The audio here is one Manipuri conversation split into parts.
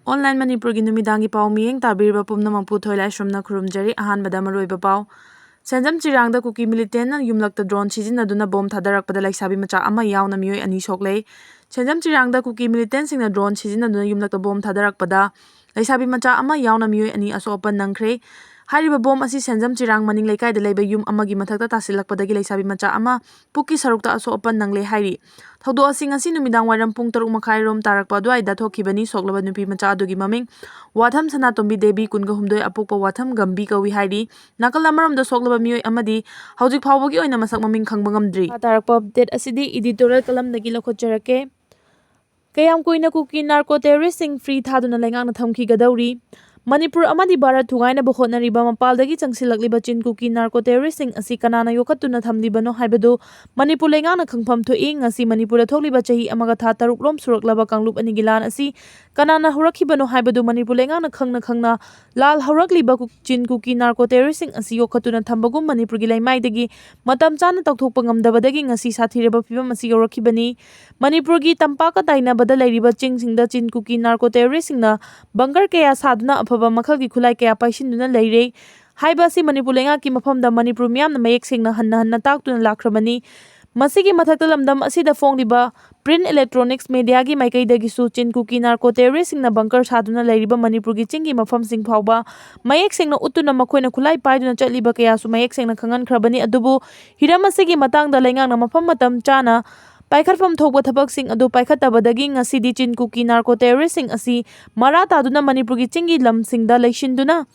Online Manipur gi numidangi pau miyeng tabirba pumnamang puthoi laisromna khurumjari ahanbada maroiba pau. Senjam Chirangda Kuki Milltantsingna yumlakta drone sizinaduna bom thadarakpada Leisabi macha ama Yaona miyoi ani sokle. Senjam Chirangda Kuki Milltantsingna drone sizinaduna yumlakta bom thadarakpada Leisabi macha ama Yaona miyoi ani asopan nangkhre. Hariba bom asi Senjam Chirang maning lekai da leiba yum amagi mathakta tasilakpadagi Leisabi macha ama puki sarukta asopan nangle hairi. Thaudo asing asi numidang wairam pung 6 makhai rom tarakpa duaida thokhibani soklaba nupi macha adugi maming Watham Sanatombi Devi kunga humdoi apokpa Watham Gambi kawi hairi. Nakal amaramda soklaba miyoi amadi hawjik phawbagi oina masak maming khangba ngamdri. Tarakpa update asidi editorial kalamdagi lakhotjarake. Kayam kuina kuki narco terroristing free thaduna lengangna thamkhigadawri. Manipur amadi Bharat thugaina bokhotnariba mapaldagi changsilagliba chin kuki narco terroristing asi kanana yokhatuna thamlibano haibadu Manipur lengangna khangpham thoi ngasi Manipur thokliba chahi amaga tha 6 lom suraklaba kanglup anigilan asi kanana hurakhibano haibadu Manipur lengangna khangna lal hawrakliba chin kuki narco terroristing asi yokhatuna thambagum Manipur gi laimaidagi matam chana tawthokpa ngamdabadagi ngasi sathireba phibam asi yorakhibani Manipur gi tampaka tainabada lairiba chingsingda chin kuki narco terroristing na bunker kaya saduna makal ki khulai kaya paisinduna leire haiba si Manipur lenga ki mafamda Manipur miyamna mayek sengna hanna taktuna lakramani masigi mathakta lamdam asida fongliba print electronics media gi maikaidagi su chin kuki narco terroristing na bunker saduna leiriba Manipur gi chingi mafam sing phawba mayek sengna utuna makoina khulai paiduna chatliba kaya su mayek sengna khangan khrabani adubu hiramasigi matangda lengangna mafam matam chana Paikhatfam thokba thabaksing adu paikhatabadagi ngasidi chin kuki narco terroristing asi mara taduna Manipur gi chingi lamsingda leishinduna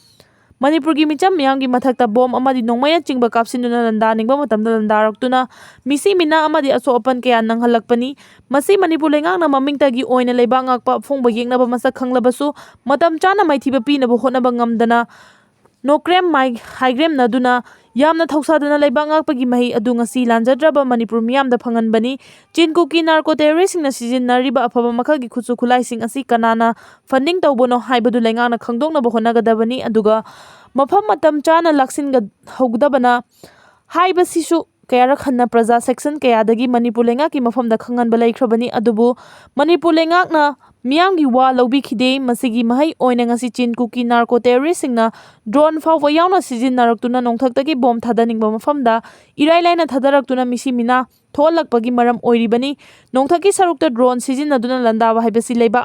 Manipur gi micham miyamgi mathakta bom amadi nongmaya chingba kapsinduna landa ningba matamda landaraktuna misi mina amadi aso opan kaya nanghalakpani masi Manipur lengangna mamingtagi oina leiba ngakpa phongba yengnaba masak khanglabasu matam chana maithiba pinaba hotnaba ngamdana Nokrem haigrem naduna yamna thausaduna leiba ngakpagi mahi adu ngasi lanjadraba Manipur miyamda phanganbani chin kuki narco terroristing na sijinnariba afaba makhalgi khutsu khulaising asi kanana funding tawbono haibadu lengangna khangdoknaba honagadabani aduga mafam matam chana laksinga hogdabana haiba sisu kayarak hanna praja section kayadagi Manipur lengaki mafamda khanganba laikhrabani adubu Manipur lengakna miyamgi wa lawbikhide masigi mahai oina ngasi chin kuki narco terroristing na drone fawba yauna sijinnaraktuna nongthaktagi bom thadaningba mafamda irailaina thadaraktuna misi mina tholakpagi maram oiribani nongthaki sarukta drone sijinnaduna landaba haibasi leiba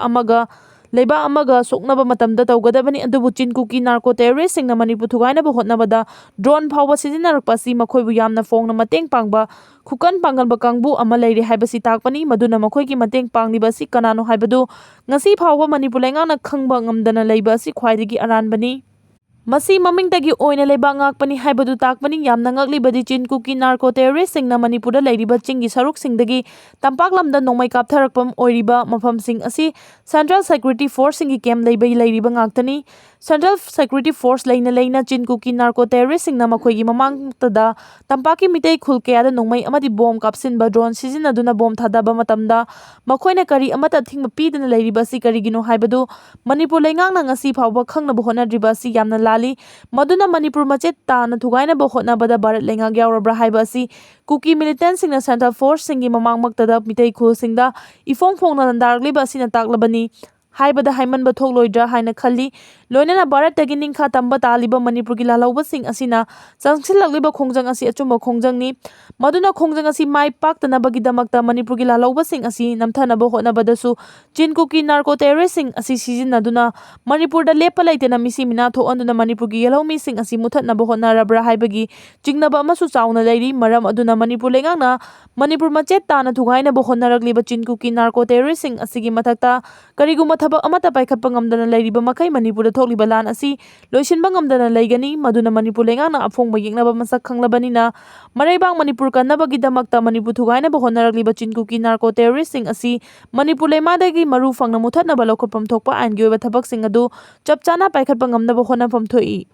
amaga soknaba matamda tawgadabani adubu chin kuki narco terroristing na Manipur thugainaba hotnabada drone phawba sijinnarakpasi makhoibu yamna fongna mateng pangba khukan panganba kangbu ama leire haibasi takpani maduna makhoigi mateng pangliba si kanano haibadu ngasi phawba Manipur lengangna khangba ngamdana leiba si khwaidagi aranbani Masi mamingtagi oina leiba ngakpani haibadu takpani yamna ngaklibadi chin kuki narco terroristing na Manipurda leiriba chingi saruksingdagi tampaklamda nongmai kaptharakpam oiriba mafamsing asi Central Security Force singi camp leiriba ngaktani Central Security Force leina chin kuki narco terroristing na makhoigi mamangtada tampaki mitei khul kayada nongmai amadi bom kapsinba drone sizinaduna bom thadaba matamda makhoina kari amata thingba pidana leiriba si karigino haibadu Manipur lengangna ngasi phawba khangnaba honadriba si yamna maduna Manipur machet tana thugaina bo hotnabada Bharat lengak yaurabra haiba asi Kuki Milltantsingna Central Force singi mamangmaktada mitei khulsingda ifong phongna landarakliba asina taklabani haibada haimanba thokloidra haina khalli loinana Bharat tagi ningkha tamba taliba Manipur gi lalauba sing asina changsilagliba khongjang asi achumba khongjangni maduna khongjang asi mai paktana bagi damakta Manipur gi lalauba sing asi namthanaba hotnabadasu chin kuki narco terroristing asi sijinnaduna Manipur da lepa laitena misi mina thoanduna Manipur gi yalhomi sing asi muthatnaba hotnarabra haibagi jingnaba amasu chauna leiri maram aduna Manipur lengangna Manipur machet tana thugainaba hotnaragliba chin kuki narco terroristing asigi mathakta kariguma thabak amata paikhatpa ngamdana leiriba makai Manipur thokliba lan asi loisinba ngamdana leigani maduna Manipur lengangna afongba yengnaba masak khanglabanina maraibang Manipur kannabagi damakta Manipur thugainaba honaragliba chin kuki narco terroristing asi Manipur leimadagi maru fangna muthatnaba lokhotpam thokpa ain gi oiba thabaksing adu chapchana paikhatpa ngamnaba honafam thoi